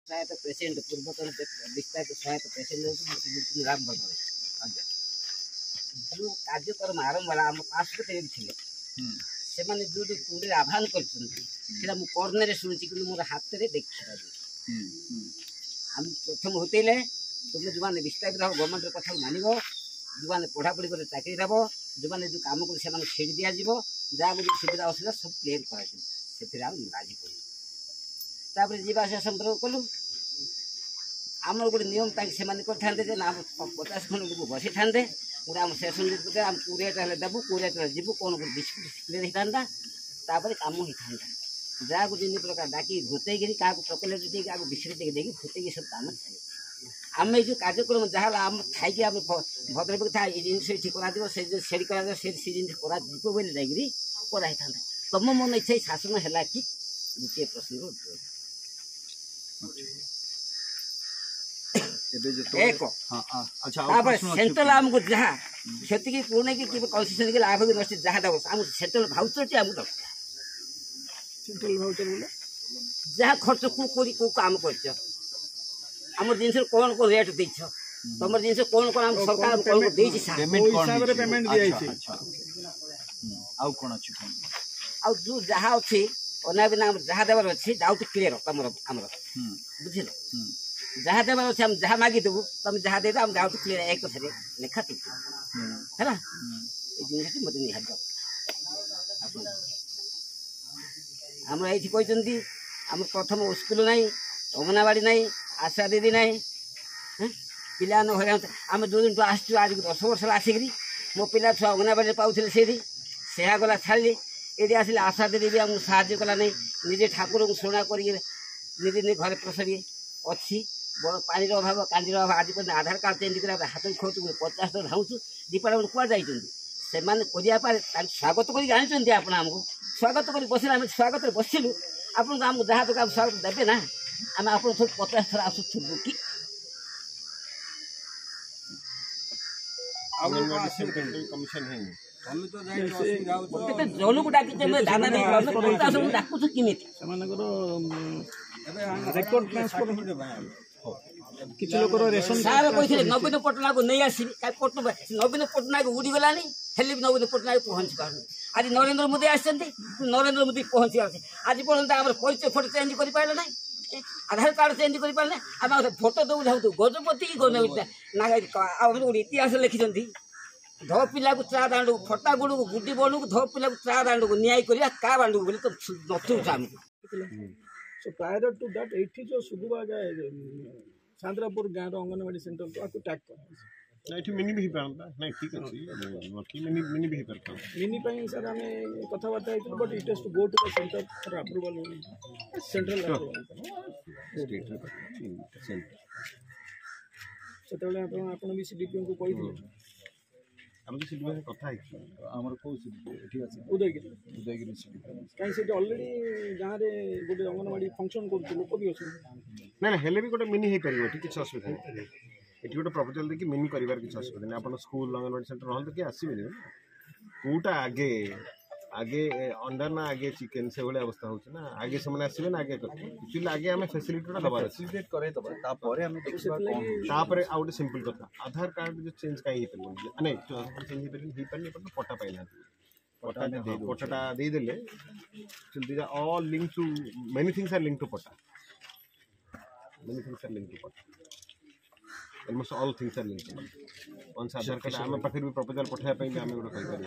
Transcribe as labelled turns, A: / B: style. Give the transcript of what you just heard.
A: सहायता पेसेंट पूर्वतन विस्तारित सहायता पेसेंट राम भद्र जो कार्यक्रम आरंभ है आम पार्श्व थे से जो टूडे आह्वान कर कर्णर शुणी कि मोर हाथ में देखी आम प्रथम होते तुम जो मैंने विस्तारित हम गवर्नमेंट कथा मान जो मैंने पढ़ापढ़ी कर चाकरी दब जो मैंने जो कम कर सीट दि जाव जहाँ जो सुविधा असुविधा सब क्लीयर कर राजी कर जीवास संपर्क कलु आम गोटे नियम से करते ना 50 खंड लोग बसी था गोटे आम सेसन आम 20 देवु 20 जीव कौन डिस्प्यूट क्लीयर होता तापर कम होता जहाँ को जिन प्रकार डाकी भूतई क्या चॉकलेट दे क्या बिस्कुट देखिए भूतई सब कम आम जो कार्यक्रम जहाँ आम थी आम भद्रक था जिन कर तुम मन इच्छा शासन है कि द्वितीय प्रश्न एक सेंट्रल आमको जहाँ से पूर्ण की कंसेसन के लाभ भी नष्ट जहाँ दब आम सेंट्रल भाउचर टी आमको दरकार
B: सेंट्रल भाउचर बोले
A: जहाँ खर्च को काम कर आम जिन कौन कौन रेट दे तुम जिन कौन कौन आम सरकार कौन
B: हिसाब रे पेमेंट दिया
A: जो जहाँ अच्छी अना बिना जहाँ देवार अच्छी डाउट क्लीयर तुम आम बुझल जहाँ देवार अच्छे हम जहाँ मागिदेबू तुम जहाँ दे आम डाउट क्लीयर एक कथा लेखा है ना जिन मत निहार आम ये कहते आम प्रथम स्कूल ना अंगनवाड़ी ना आशा दीदी ना पिला हईराण आम जो दिन आस आज 10 वर्ष आसिक मो पिला छुआ अंगनवाड़ी पाऊे से गला छाड़ी ये आसिले आशा दीदी भी आमको साहय कला नहीं निजे ठाकुर को शुणा कर निजे घर प्रसरी अच्छी पानी अभाव कांदी अभाव आज आधार कार्ड चेंज कर हाथ खोज 50 धाऊँ डिपार्टमेंट कुआ जाइए से स्वागत कर जानते आपको स्वागत कर बस आम स्वागत बसिलु आपको आमको जहाँ तक स्वागत देवे ना आम आप 50 थर आसुबू कि जन को डाक दाना नहीं डाकुच कि
B: किसी लोग रेशन
A: सारे कहते नवीन पट्टनायक नहीं आसि नवीन पट्टनायक उड़ीगलानी हेल्ले भी नवीन पट्टनायक पहुँची पार आज नरेंद्र मोदी आसते नरेंद्र मोदी पहुँची आज पर्यटन आम परिचय फोटो चेंज कर पारे ना आधार कार्ड चेंज कर पारे ना आम फोटो दू जाऊँ गजपति की गोटे इतिहास लिखिं ध पिला को चा दांड को फटा गुड़ को गुड्डी बणु को ध पिला को चा दांड को न्याय करा क्या बांड को बोले तो नथुच आमको
B: सो प्रायर टू दैट एठी जो सुगुबा सांद्रापुर गाँव अंगनवाड़ी सेंटर तो आपको टैग कर
C: एठी मिनी भी पारंता नहीं ठीक अछि बाकी मिनी भी करता
B: मिनी पाई सर हमें कथाबार्ता है but it has to go to the centre for approval central
C: state
B: सेतबेले आपण भी सीडीपी को कहि दिले
C: हम तो सीडीपी कथा है हमर को सीडीपी ठीक अछि उदयगिरी सीडीपी
B: कहीं से ऑलरेडी गाँव रे गोटे अंगनवाड़ी फंक्शन कर लोक भी अछि
C: ना हेले भी गोटे मिनी हे परिबो ठीक असुविधा नहीं एटी गोटे प्रपोजल देखिए मिनी कर किसी असुविधा नहीं आप स्कूल अंगनवाड़ी सेंटर ना तो किए आसबे कौटा आगे आगे अंडा ना आगे चिकेन से भाई अवस्था होना ना आगे से आसबे ना आगे एक्चुअली आगे आम फैसिलिटी दबार आ गए सिंपल कथा आधार कार्ड जो चेंज कहीं नहीं चेंज हो पट्टा पाइना पट्टा देदेले all link to many things are link to patta many things are link to patta almost all things are linked once Aadhaar card आम पाखे भी प्रपोजल पठाया आम गोटे कहीपर